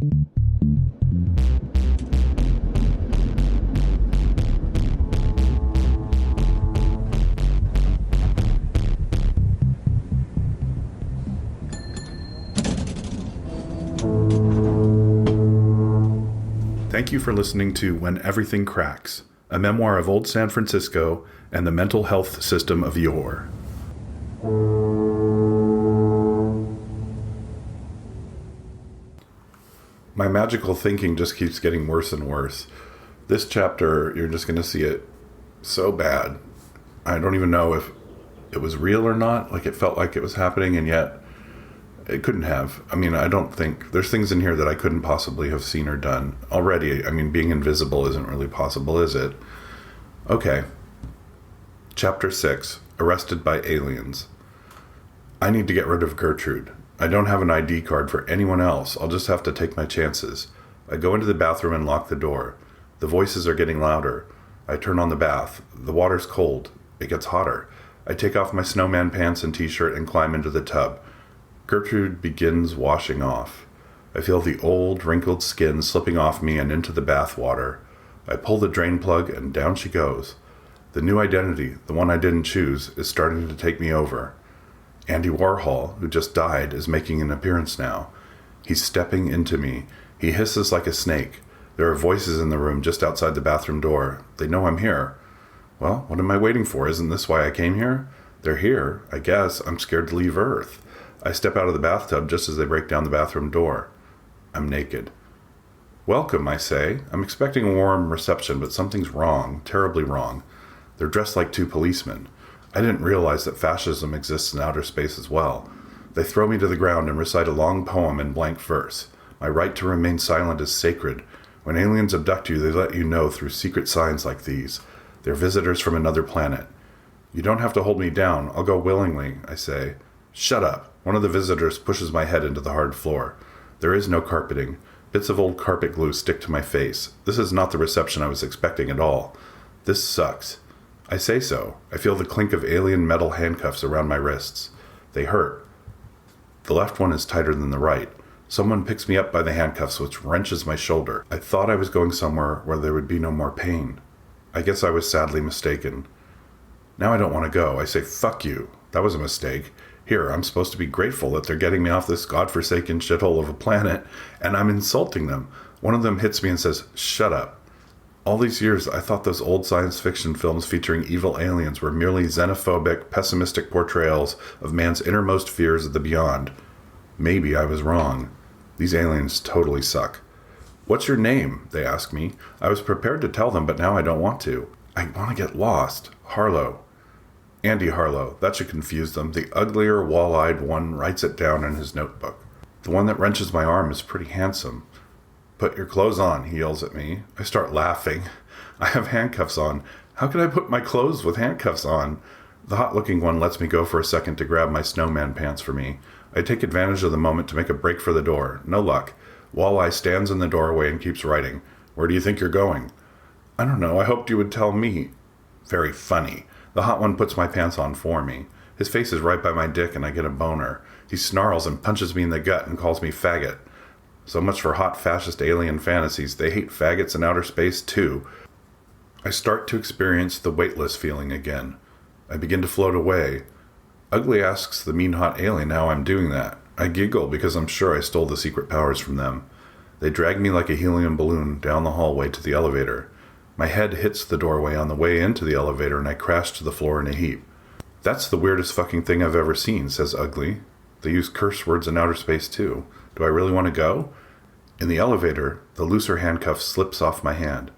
Thank you for listening to When Everything Cracks, a memoir of old San Francisco and the mental health system of yore. My magical thinking just keeps getting worse and worse. This chapter, you're just going to see it so bad. I don't even know if it was real or not. Like, it felt like it was happening, and yet it couldn't have. I mean, I don't think... There's things in here that I couldn't possibly have seen or done. Already, I mean, being invisible isn't really possible, is it? Okay. Chapter 6. Arrested by Aliens. I need to get rid of Gertrude. I don't have an ID card for anyone else. I'll just have to take my chances. I go into the bathroom and lock the door. The voices are getting louder. I turn on the bath. The water's cold. It gets hotter. I take off my snowman pants and t-shirt and climb into the tub. Gertrude begins washing off. I feel the old, wrinkled skin slipping off me and into the bath water. I pull the drain plug and down she goes. The new identity, the one I didn't choose, is starting to take me over. Andy Warhol, who just died, is making an appearance now. He's stepping into me. He hisses like a snake. There are voices in the room just outside the bathroom door. They know I'm here. Well, what am I waiting for? Isn't this why I came here? They're here, I guess. I'm scared to leave Earth. I step out of the bathtub just as they break down the bathroom door. I'm naked. Welcome, I say. I'm expecting a warm reception, but something's wrong, terribly wrong. They're dressed like two policemen. I didn't realize that fascism exists in outer space as well. They throw me to the ground and recite a long poem in blank verse. My right to remain silent is sacred. When aliens abduct you, they let you know through secret signs like these. They're visitors from another planet. You don't have to hold me down. I'll go willingly, I say. Shut up. One of the visitors pushes my head into the hard floor. There is no carpeting. Bits of old carpet glue stick to my face. This is not the reception I was expecting at all. This sucks. I say so. I feel the clink of alien metal handcuffs around my wrists. They hurt. The left one is tighter than the right. Someone picks me up by the handcuffs, which wrenches my shoulder. I thought I was going somewhere where there would be no more pain. I guess I was sadly mistaken. Now I don't want to go. I say, fuck you. That was a mistake. Here, I'm supposed to be grateful that they're getting me off this godforsaken shithole of a planet, and I'm insulting them. One of them hits me and says, shut up. All these years, I thought those old science fiction films featuring evil aliens were merely xenophobic, pessimistic portrayals of man's innermost fears of the beyond. Maybe I was wrong. These aliens totally suck. What's your name? They ask me. I was prepared to tell them, but now I don't want to. I want to get lost. Harlow. Andy Harlow. That should confuse them. The uglier, wall-eyed one writes it down in his notebook. The one that wrenches my arm is pretty handsome. Put your clothes on, he yells at me. I start laughing. I have handcuffs on. How can I put my clothes with handcuffs on? The hot-looking one lets me go for a second to grab my snowman pants for me. I take advantage of the moment to make a break for the door. No luck. Walleye stands in the doorway and keeps writing. Where do you think you're going? I don't know. I hoped you would tell me. Very funny. The hot one puts my pants on for me. His face is right by my dick and I get a boner. He snarls and punches me in the gut and calls me faggot. So much for hot fascist alien fantasies. They hate faggots in outer space too. I start to experience the weightless feeling again. I begin to float away. Ugly asks the mean hot alien how I'm doing that. I giggle because I'm sure I stole the secret powers from them. They drag me like a helium balloon down the hallway to the elevator. My head hits the doorway on the way into the elevator and I crash to the floor in a heap. That's the weirdest fucking thing I've ever seen, says Ugly. They use curse words in outer space too. Do I really want to go? In the elevator, the looser handcuff slips off my hand.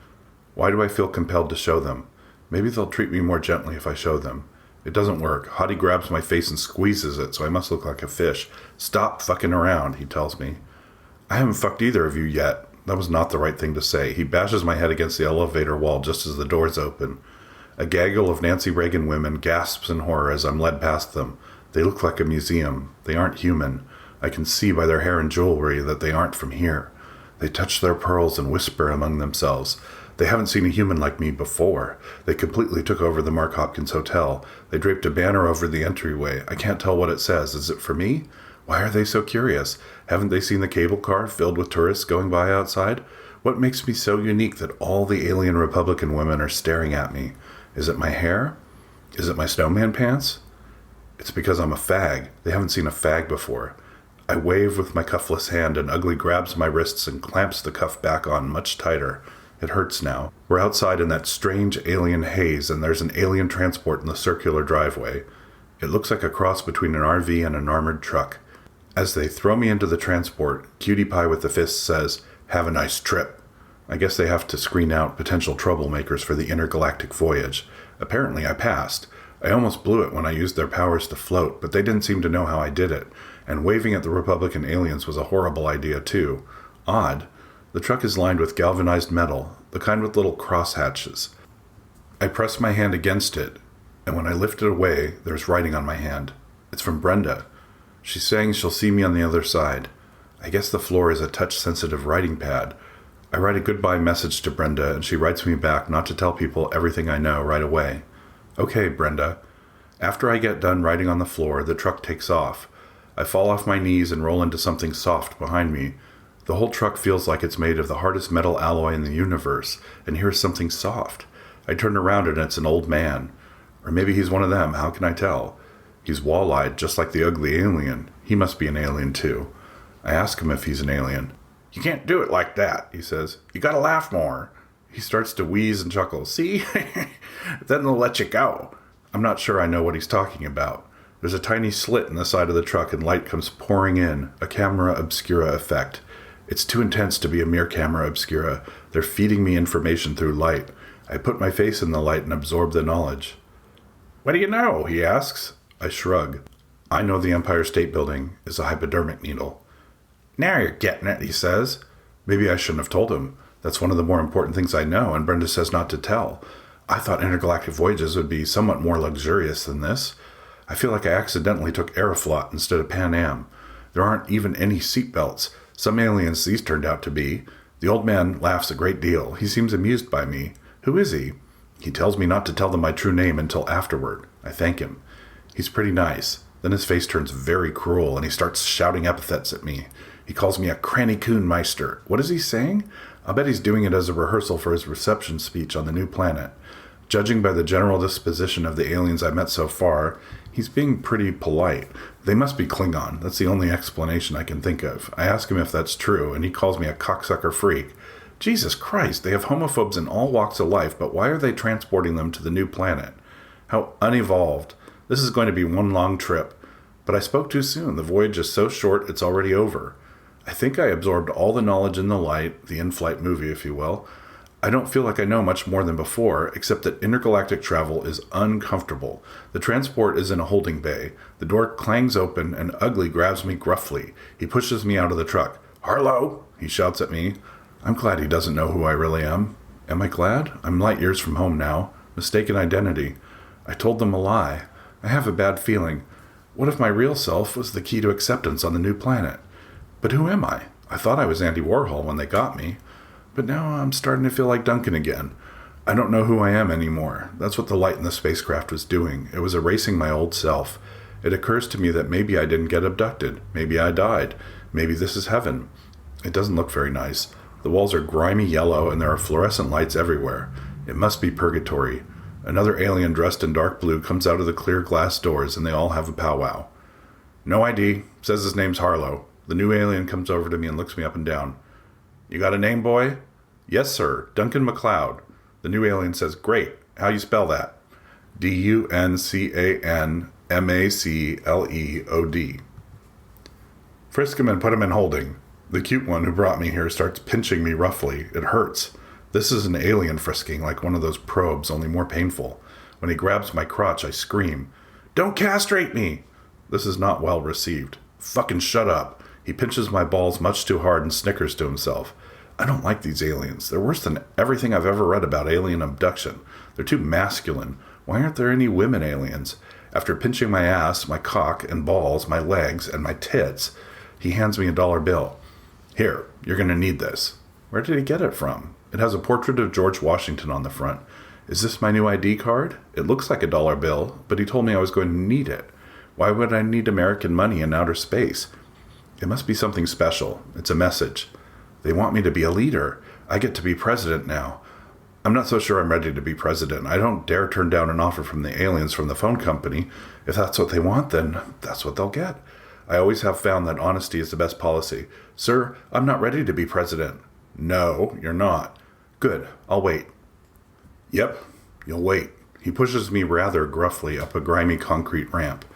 Why do I feel compelled to show them? Maybe they'll treat me more gently if I show them. It doesn't work. Hottie grabs my face and squeezes it, so I must look like a fish. Stop fucking around, he tells me. I haven't fucked either of you yet. That was not the right thing to say. He bashes my head against the elevator wall just as the doors open. A gaggle of Nancy Reagan women gasps in horror as I'm led past them. They look like a museum. They aren't human. I can see by their hair and jewelry that they aren't from here. They touch their pearls and whisper among themselves. They haven't seen a human like me before. They completely took over the Mark Hopkins Hotel. They draped a banner over the entryway. I can't tell what it says. Is it for me? Why are they so curious? Haven't they seen the cable car filled with tourists going by outside? What makes me so unique that all the alien Republican women are staring at me? Is it my hair? Is it my snowman pants? It's because I'm a fag. They haven't seen a fag before. I wave with my cuffless hand, and Ugly grabs my wrists and clamps the cuff back on much tighter. It hurts now. We're outside in that strange alien haze, and there's an alien transport in the circular driveway. It looks like a cross between an RV and an armored truck. As they throw me into the transport, Cutie Pie with the fist says, "Have a nice trip." I guess they have to screen out potential troublemakers for the intergalactic voyage. Apparently I passed. I almost blew it when I used their powers to float, but they didn't seem to know how I did it. And waving at the Republican aliens was a horrible idea too. Odd. The truck is lined with galvanized metal, the kind with little crosshatches. I press my hand against it, and when I lift it away, there's writing on my hand. It's from Brenda. She's saying she'll see me on the other side. I guess the floor is a touch-sensitive writing pad. I write a goodbye message to Brenda, and she writes me back not to tell people everything I know right away. Okay, Brenda. After I get done writing on the floor, the truck takes off. I fall off my knees and roll into something soft behind me. The whole truck feels like it's made of the hardest metal alloy in the universe, and here's something soft. I turn around and it's an old man. Or maybe he's one of them, how can I tell? He's wall-eyed, just like the ugly alien. He must be an alien too. I ask him if he's an alien. "You can't do it like that," he says. "You gotta laugh more." He starts to wheeze and chuckle. "See? Then they'll let you go." I'm not sure I know what he's talking about. There's a tiny slit in the side of the truck and light comes pouring in, a camera obscura effect. It's too intense to be a mere camera obscura. They're feeding me information through light. I put my face in the light and absorb the knowledge. "What do you know?" he asks. I shrug. I know the Empire State Building is a hypodermic needle. "Now you're getting it," he says. Maybe I shouldn't have told him. That's one of the more important things I know, and Brenda says not to tell. I thought intergalactic voyages would be somewhat more luxurious than this. I feel like I accidentally took Aeroflot instead of Pan Am. There aren't even any seatbelts. Some aliens these turned out to be. The old man laughs a great deal. He seems amused by me. Who is he? He tells me not to tell them my true name until afterward. I thank him. He's pretty nice. Then his face turns very cruel, and he starts shouting epithets at me. He calls me a cranny coon meister. What is he saying? I'll bet he's doing it as a rehearsal for his reception speech on the new planet. Judging by the general disposition of the aliens I met so far, he's being pretty polite. They must be Klingon. That's the only explanation I can think of. I ask him if that's true, and he calls me a cocksucker freak. Jesus Christ, they have homophobes in all walks of life, but why are they transporting them to the new planet? How unevolved. This is going to be one long trip. But I spoke too soon. The voyage is so short, it's already over. I think I absorbed all the knowledge in the light, the in-flight movie, if you will. I don't feel like I know much more than before, except that intergalactic travel is uncomfortable. The transport is in a holding bay. The door clangs open, and Ugly grabs me gruffly. He pushes me out of the truck. "Harlow!" he shouts at me. I'm glad he doesn't know who I really am. Am I glad? I'm light years from home now. Mistaken identity. I told them a lie. I have a bad feeling. What if my real self was the key to acceptance on the new planet? But who am I? I thought I was Andy Warhol when they got me. But now I'm starting to feel like Duncan again. I don't know who I am anymore. That's what the light in the spacecraft was doing. It was erasing my old self. It occurs to me that maybe I didn't get abducted. Maybe I died. Maybe this is heaven. It doesn't look very nice. The walls are grimy yellow and there are fluorescent lights everywhere. It must be purgatory. Another alien dressed in dark blue comes out of the clear glass doors and they all have a powwow. "No ID. Says his name's Harlow." The new alien comes over to me and looks me up and down. "You got a name, boy?" "Yes, sir. Duncan MacLeod." The new alien says, "Great. How you spell that?" DUNCANMACLEOD. Frisk him and put him in holding. The cute one who brought me here starts pinching me roughly. It hurts. This is an alien frisking, like one of those probes, only more painful. When he grabs my crotch, I scream, "Don't castrate me!" This is not well received. "Fucking shut up." He pinches my balls much too hard and snickers to himself. I don't like these aliens. They're worse than everything I've ever read about alien abduction. They're too masculine. Why aren't there any women aliens? After pinching my ass, my cock and balls, my legs, and my tits, he hands me a dollar bill. "Here, you're going to need this." Where did he get it from? It has a portrait of George Washington on the front. Is this my new ID card? It looks like a dollar bill, but he told me I was going to need it. Why would I need American money in outer space? It must be something special. It's a message. They want me to be a leader. I get to be president now. I'm not so sure I'm ready to be president. I don't dare turn down an offer from the aliens from the phone company. If that's what they want, then that's what they'll get. I always have found that honesty is the best policy. Sir, I'm not ready to be president. No, you're not. Good, I'll wait. Yep, you'll wait. He pushes me rather gruffly up a grimy concrete ramp.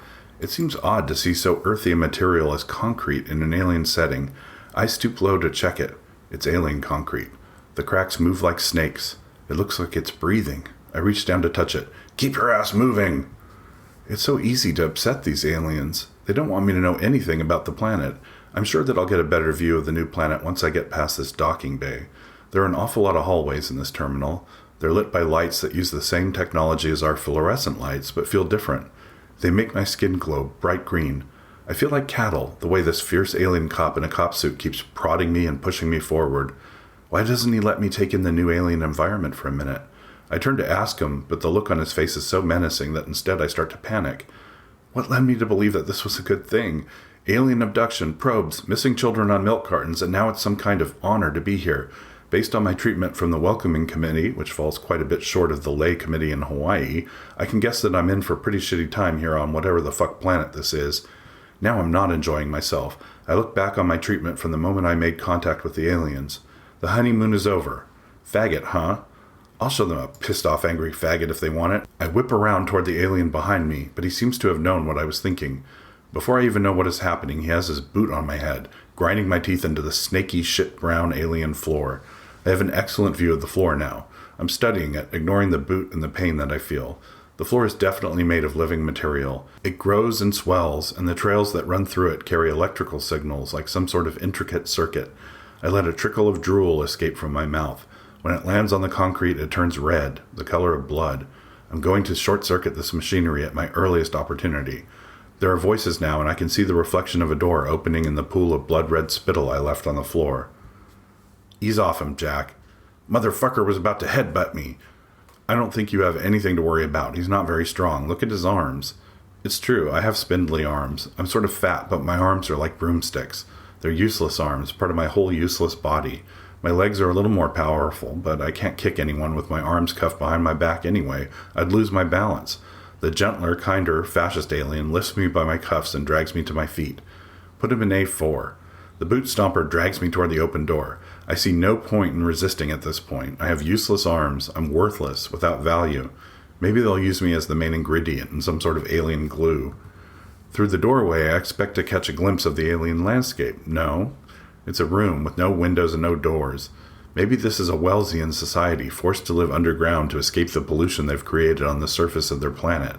It seems odd to see so earthy a material as concrete in an alien setting. I stoop low to check it. It's alien concrete. The cracks move like snakes. It looks like it's breathing. I reach down to touch it. Keep your ass moving! It's so easy to upset these aliens. They don't want me to know anything about the planet. I'm sure that I'll get a better view of the new planet once I get past this docking bay. There are an awful lot of hallways in this terminal. They're lit by lights that use the same technology as our fluorescent lights, but feel different. They make my skin glow bright green. I feel like cattle, the way this fierce alien cop in a cop suit keeps prodding me and pushing me forward. Why doesn't he let me take in the new alien environment for a minute? I turn to ask him, but the look on his face is so menacing that instead I start to panic. What led me to believe that this was a good thing? Alien abduction, probes, missing children on milk cartons, and now it's some kind of honor to be here. Based on my treatment from the welcoming committee, which falls quite a bit short of the lay committee in Hawaii, I can guess that I'm in for a pretty shitty time here on whatever the fuck planet this is. Now I'm not enjoying myself. I look back on my treatment from the moment I made contact with the aliens. The honeymoon is over. Faggot, huh? I'll show them a pissed-off angry faggot if they want it. I whip around toward the alien behind me, but he seems to have known what I was thinking. Before I even know what is happening, he has his boot on my head, grinding my teeth into the snaky shit-brown alien floor. I have an excellent view of the floor now. I'm studying it, ignoring the boot and the pain that I feel. The floor is definitely made of living material. It grows and swells, and the trails that run through it carry electrical signals like some sort of intricate circuit. I let a trickle of drool escape from my mouth. When it lands on the concrete, it turns red, the color of blood. I'm going to short-circuit this machinery at my earliest opportunity. There are voices now, and I can see the reflection of a door opening in the pool of blood-red spittle I left on the floor. Ease off him, Jack. Motherfucker was about to headbutt me. I don't think you have anything to worry about. He's not very strong. Look at his arms. It's true, I have spindly arms. I'm sort of fat, but my arms are like broomsticks. They're useless arms, part of my whole useless body. My legs are a little more powerful, but I can't kick anyone with my arms cuffed behind my back anyway. I'd lose my balance. The gentler, kinder, fascist alien lifts me by my cuffs and drags me to my feet. Put him in A4. The boot stomper drags me toward the open door. I see no point in resisting at this point. I have useless arms. I'm worthless, without value. Maybe they'll use me as the main ingredient in some sort of alien glue. Through the doorway, I expect to catch a glimpse of the alien landscape. No. It's a room with no windows and no doors. Maybe this is a Wellesian society forced to live underground to escape the pollution they've created on the surface of their planet.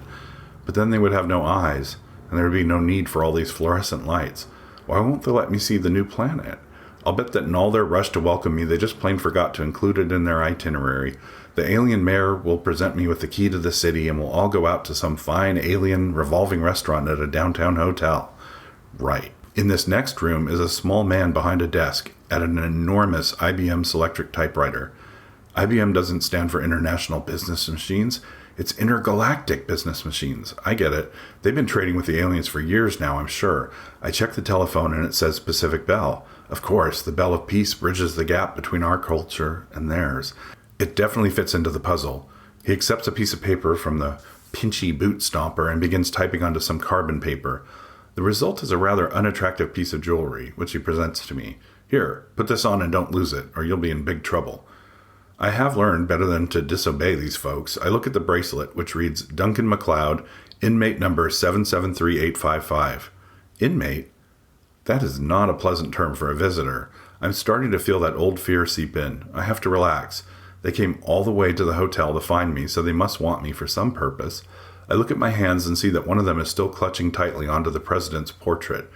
But then they would have no eyes, and there would be no need for all these fluorescent lights. Why won't they let me see the new planet? I'll bet that in all their rush to welcome me, they just plain forgot to include it in their itinerary. The alien mayor will present me with the key to the city, and we'll all go out to some fine alien revolving restaurant at a downtown hotel. Right. In this next room is a small man behind a desk at an enormous IBM Selectric typewriter. IBM doesn't stand for International Business Machines. It's Intergalactic Business Machines. I get it. They've been trading with the aliens for years now, I'm sure. I check the telephone and it says Pacific Bell. Of course, the Bell of Peace bridges the gap between our culture and theirs. It definitely fits into the puzzle. He accepts a piece of paper from the pinchy boot stomper and begins typing onto some carbon paper. The result is a rather unattractive piece of jewelry, which he presents to me. Here, put this on and don't lose it, or you'll be in big trouble. I have learned better than to disobey these folks. I look at the bracelet, which reads Duncan MacLeod, inmate number 773855. Inmate? That is not a pleasant term for a visitor. I'm starting to feel that old fear seep in. I have to relax. They came all the way to the hotel to find me, so they must want me for some purpose. I look at my hands and see that one of them is still clutching tightly onto the president's portrait.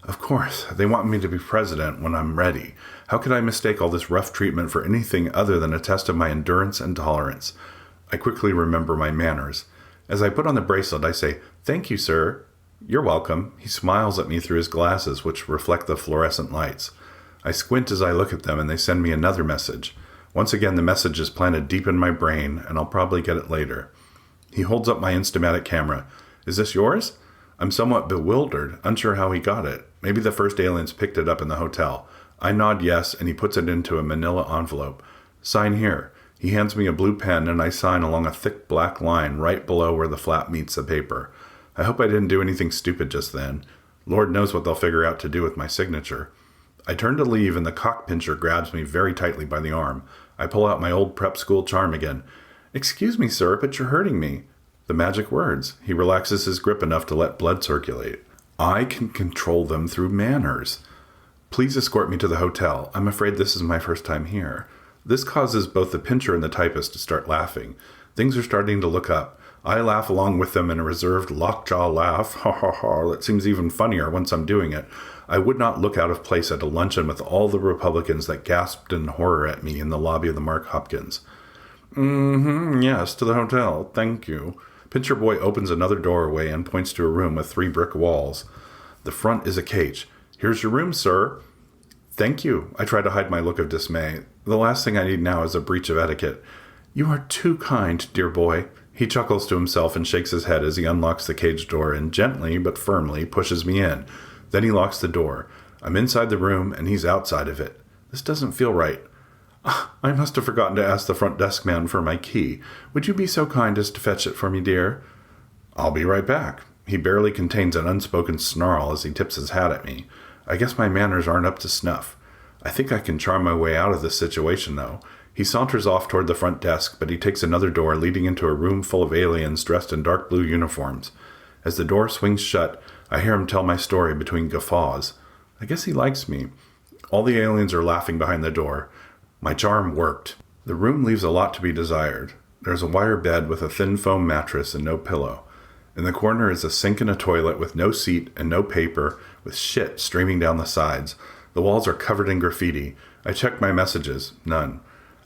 Of course, they want me to be president when I'm ready. How could I mistake all this rough treatment for anything other than a test of my endurance and tolerance? I quickly remember my manners. As I put on the bracelet, I say, "Thank you, sir." "You're welcome." He smiles at me through his glasses, which reflect the fluorescent lights. I squint as I look at them, and they send me another message. Once again, the message is planted deep in my brain, and I'll probably get it later. He holds up my Instamatic camera. "Is this yours?" I'm somewhat bewildered, unsure how he got it. Maybe the first aliens picked it up in the hotel. I nod yes, and he puts it into a manila envelope. Sign here. He hands me a blue pen, and I sign along a thick black line right below where the flap meets the paper. I hope I didn't do anything stupid just then. Lord knows what they'll figure out to do with my signature. I turn to leave, and the cockpincher grabs me very tightly by the arm. I pull out my old prep school charm again. Excuse me, sir, but you're hurting me. The magic words. He relaxes his grip enough to let blood circulate. I can control them through manners. Please escort me to the hotel. I'm afraid this is my first time here. This causes both the pincher and the typist to start laughing. Things are starting to look up. I laugh along with them in a reserved lockjaw laugh. Ha ha ha. That seems even funnier once I'm doing it. I would not look out of place at a luncheon with all the Republicans that gasped in horror at me in the lobby of the Mark Hopkins. Yes, to the hotel. Thank you. Pincher Boy opens another doorway and points to a room with 3 brick walls. The front is a cage. Here's your room, sir. Thank you. I try to hide my look of dismay. The last thing I need now is a breach of etiquette. You are too kind, dear boy. He chuckles to himself and shakes his head as he unlocks the cage door and gently but firmly pushes me in. Then he locks the door. I'm inside the room and he's outside of it. This doesn't feel right. I must have forgotten to ask the front desk man for my key. Would you be so kind as to fetch it for me, dear? I'll be right back. He barely contains an unspoken snarl as he tips his hat at me. I guess my manners aren't up to snuff. I think I can charm my way out of this situation, though. He saunters off toward the front desk, but he takes another door leading into a room full of aliens dressed in dark blue uniforms. As the door swings shut, I hear him tell my story between guffaws. I guess he likes me. All the aliens are laughing behind the door. My charm worked. The room leaves a lot to be desired. There's a wire bed with a thin foam mattress and no pillow. In the corner is a sink and a toilet with no seat and no paper, with shit streaming down the sides. The walls are covered in graffiti. I check my messages. None.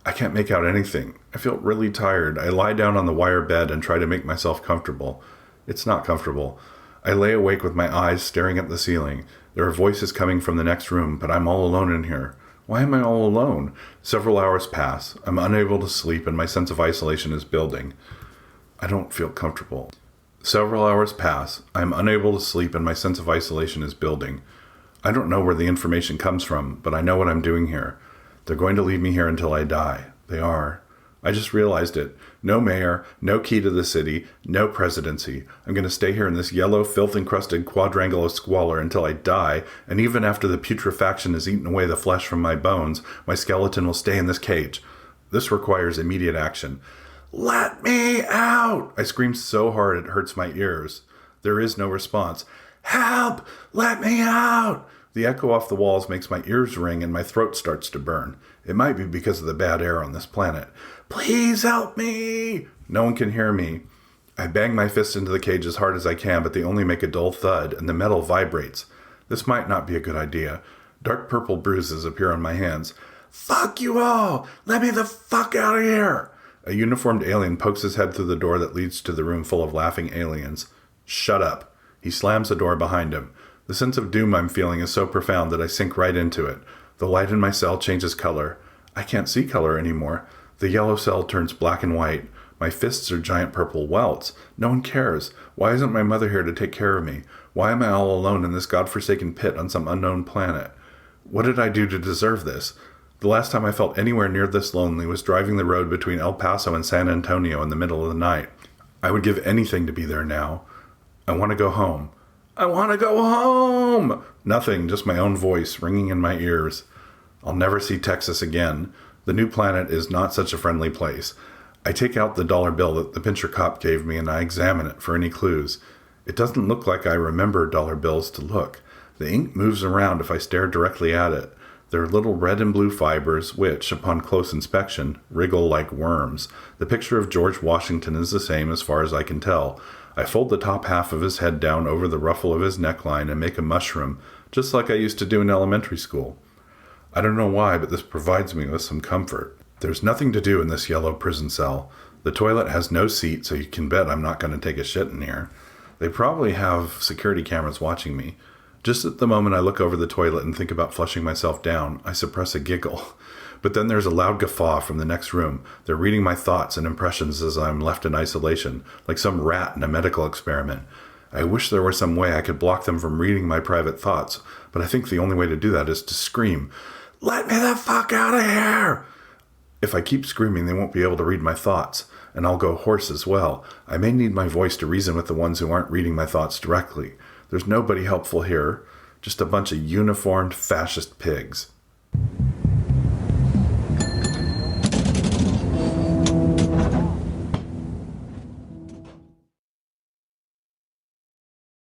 I can't make out anything. I feel really tired. I lie down on the wire bed and try to make myself comfortable. It's not comfortable. I lay awake with my eyes staring at the ceiling. There are voices coming from the next room, but I'm all alone in here. Why am I all alone? Several hours pass. I'm unable to sleep and my sense of isolation is building. I don't feel comfortable. Several hours pass. I'm unable to sleep and my sense of isolation is building. I don't know where the information comes from, but I know what I'm doing here. They're going to leave me here until I die. They are. I just realized it. No mayor, no key to the city, no presidency. I'm going to stay here in this yellow, filth-encrusted quadrangle of squalor until I die, and even after the putrefaction has eaten away the flesh from my bones, my skeleton will stay in this cage. This requires immediate action. Let me out! I scream so hard it hurts my ears. There is no response. Help! Let me out! The echo off the walls makes my ears ring and my throat starts to burn. It might be because of the bad air on this planet. Please help me! No one can hear me. I bang my fist into the cage as hard as I can, but they only make a dull thud, and the metal vibrates. This might not be a good idea. Dark purple bruises appear on my hands. Fuck you all! Let me the fuck out of here! A uniformed alien pokes his head through the door that leads to the room full of laughing aliens. Shut up. He slams the door behind him. The sense of doom I'm feeling is so profound that I sink right into it. The light in my cell changes color. I can't see color anymore. The yellow cell turns black and white. My fists are giant purple welts. No one cares. Why isn't my mother here to take care of me? Why am I all alone in this godforsaken pit on some unknown planet? What did I do to deserve this? The last time I felt anywhere near this lonely was driving the road between El Paso and San Antonio in the middle of the night. I would give anything to be there now. I want to go home. I want to go home! Nothing, just my own voice ringing in my ears. I'll never see Texas again. The new planet is not such a friendly place. I take out the dollar bill that the pincher cop gave me and I examine it for any clues. It doesn't look like I remember dollar bills to look. The ink moves around if I stare directly at it. There are little red and blue fibers which, upon close inspection, wriggle like worms. The picture of George Washington is the same as far as I can tell. I fold the top half of his head down over the ruffle of his neckline and make a mushroom, just like I used to do in elementary school. I don't know why, but this provides me with some comfort. There's nothing to do in this yellow prison cell. The toilet has no seat, so you can bet I'm not going to take a shit in here. They probably have security cameras watching me. Just at the moment I look over the toilet and think about flushing myself down, I suppress a giggle. But then there's a loud guffaw from the next room. They're reading my thoughts and impressions as I'm left in isolation, like some rat in a medical experiment. I wish there were some way I could block them from reading my private thoughts, but I think the only way to do that is to scream, "Let me the fuck out of here!" If I keep screaming, they won't be able to read my thoughts, and I'll go hoarse as well. I may need my voice to reason with the ones who aren't reading my thoughts directly. There's nobody helpful here, just a bunch of uniformed fascist pigs.